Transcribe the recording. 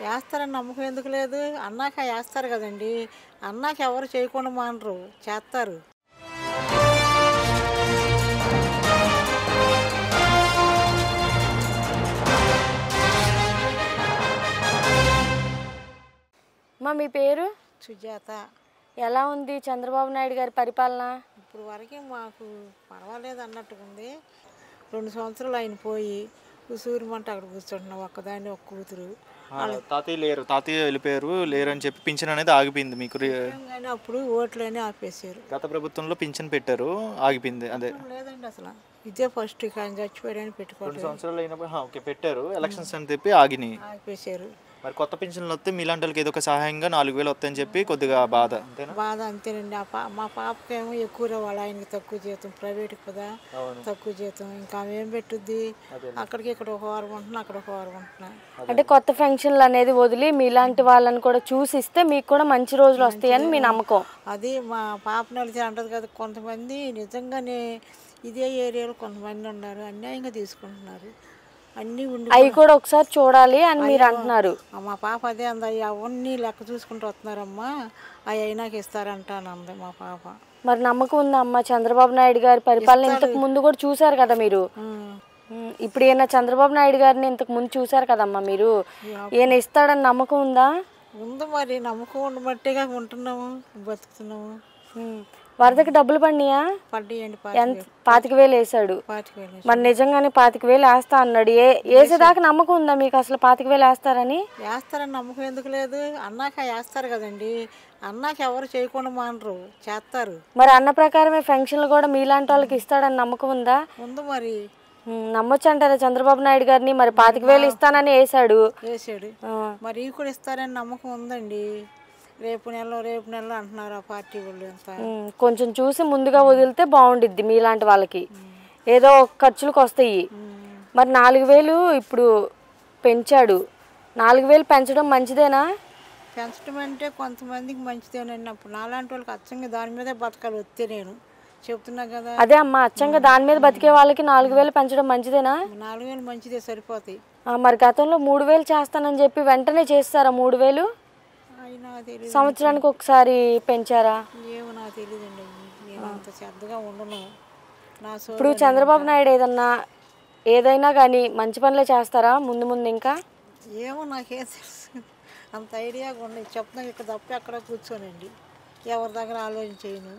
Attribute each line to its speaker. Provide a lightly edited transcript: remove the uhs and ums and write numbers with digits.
Speaker 1: వేస్తారని నమ్మకం ఎందుకు లేదు? అన్నాక వేస్తారు కదండి. అన్నాక ఎవరు చేయకుండా మానరు, చేస్తారు.
Speaker 2: మీ పేరు?
Speaker 1: సుజాత.
Speaker 2: ఎలా ఉంది చంద్రబాబు నాయుడు గారి పరిపాలన?
Speaker 1: ఇప్పుడు వరకు మాకు పర్వాలేదు అన్నట్టుగా ఉంది. 2 సంవత్సరాలు ఆయన పోయి సూర్యమంట అక్కడ కూర్చుంటున్నాం, ఒక్కదాన్ని ఒక్క కూతురు.
Speaker 3: తాతయ్య వెళ్ళిపోయారు, లేరని చెప్పి పింఛన్ అనేది ఆగిపోయింది మీకు.
Speaker 1: కానీ అప్పుడు ఓట్లని ఆపేశారు.
Speaker 3: గత ప్రభుత్వంలో పింఛన్ పెట్టారు, ఆగిపోయింది. అదే
Speaker 1: లేదండి అసలు, ఇదే ఫస్ట్ ఆయన చచ్చిపోయాడని పెట్టుకోవడం.
Speaker 3: 2 సంవత్సరాలు అయినప్పుడు పెట్టారు, ఎలక్షన్స్ అని చెప్పి
Speaker 1: ఆపేశారు.
Speaker 3: మరి కొత్త పింఛన్లు వస్తే మీలాంటి వాళ్ళకి ఏదో ఒక సహాయంగా 4000 వస్తాయని చెప్పి కొద్దిగా బాధ.
Speaker 1: బాధ అంతేనండి. మా పాపకేమో ఎక్కువ రావాలి, ఆయనకి తక్కువ జీతం, ప్రైవేట్కి కదా తక్కువ జీతం. ఇంకా ఆమె ఏం పెట్టుద్ది? అక్కడికి ఇక్కడ ఒక వారం ఉంటున్నా, అక్కడ ఒక వారం ఉంటున్నా.
Speaker 2: అంటే కొత్త పెన్షన్లు అనేది వదిలి మీలాంటి వాళ్ళని కూడా చూసిస్తే మీకు కూడా మంచి రోజులు వస్తాయని మీ నమ్మకం.
Speaker 1: అది మా పాప నలిచి అంటది కదా, కొంతమంది నిజంగానే ఇదే ఏరియాలో కొంతమంది ఉన్నారు, అన్యాయంగా తీసుకుంటున్నారు. అన్నీ ఉండి
Speaker 2: అవి కూడా ఒకసారి చూడాలి అని మీరు అంటున్నారు.
Speaker 1: మా పాప అదే అంది, అవన్నీ లెక్క చూసుకుంటూ వస్తున్నారమ్మా, అవి అయినాక ఇస్తారంటాను అంది మా పాప.
Speaker 2: మరి నమ్మకం ఉందా అమ్మ చంద్రబాబు నాయుడు గారి పరిపాలన? ఇంతకు ముందు కూడా చూసారు కదా మీరు. ఇప్పుడు ఈయన చంద్రబాబు నాయుడు గారిని ఇంతకు ముందు చూసారు కదమ్మా మీరు, ఈయన ఇస్తాడని నమ్మకం ఉందా?
Speaker 1: ఉంది, మరి నమ్మకం ఉండబట్టేగా ఉంటున్నాము, బతుకుతున్నాము.
Speaker 2: వరదకి డబ్బులు పడినాయా?
Speaker 1: పడ్డాయండి.
Speaker 2: 25,000 వేసాడు. మరి నిజంగానే 25,000 వేస్తా అన్నాడు. వేసేదాకా నమ్మకం ఉందా మీకు అసలు 25,000 వేస్తారని?
Speaker 1: వేస్తారని నమ్మకం ఎందుకు లేదు? అన్నాక వేస్తారు కదండి. అన్నాక ఎవరు చేయకుండా మానరు, చేస్తారు.
Speaker 2: మరి అన్న ప్రకారమే పెన్షన్లు కూడా మీలాంటి వాళ్ళకి ఇస్తాడని నమ్మకం ఉందా?
Speaker 1: ఉంది. మరి
Speaker 2: నమ్మొచ్చు అంటారా చంద్రబాబు నాయుడు గారిని? మరి 25,000 ఇస్తానని వేసాడు.
Speaker 1: మరి ఈ కూడా ఇస్తారని నమ్మకం ఉందండి. రేపు నెల అంటున్నారు ఆ పార్టీ వాళ్ళు.
Speaker 2: కొంచెం చూసి ముందుగా వదిలితే బాగుండిద్ది మీలాంటి వాళ్ళకి, ఏదో ఖర్చులకు వస్తాయి. మరి 4,000 ఇప్పుడు పెంచాడు. 4,000 పెంచడం మంచిదేనా?
Speaker 1: పెంచడం అంటే కొంతమందికి మంచిదేనండి. అప్పుడు నాలాంటి వాళ్ళకి అచ్చంగా దాని మీదే బతకాలి వస్తే నేను చెప్తున్నా కదా.
Speaker 2: అదే అమ్మ, అచ్చంగా దాని మీద బతికే వాళ్ళకి 4,000 పెంచడం మంచిదేనా?
Speaker 1: 4,000 మంచిదే, సరిపోతాయి.
Speaker 2: మరి గతంలో 3,000 చేస్తానని చెప్పి వెంటనే చేస్తారా 3,000? సంవత్సరానికి ఒకసారి పెంచారా?
Speaker 1: ఏమో నాకు తెలియదండి, నేను అంత శ్రద్ధగా ఉండను.
Speaker 2: ఇప్పుడు చంద్రబాబు నాయుడు ఏదైనా కానీ మంచి పనులే చేస్తారా ముందు ముందు? ఇంకా
Speaker 1: ఏమో నాకేం తెలుసు, అంత ఐడియాగా ఉండదు. చెప్తున్నా ఇక్కడ తప్ప ఎక్కడ కూర్చోనండి, ఎవరి దగ్గర ఆలోచన చేయను.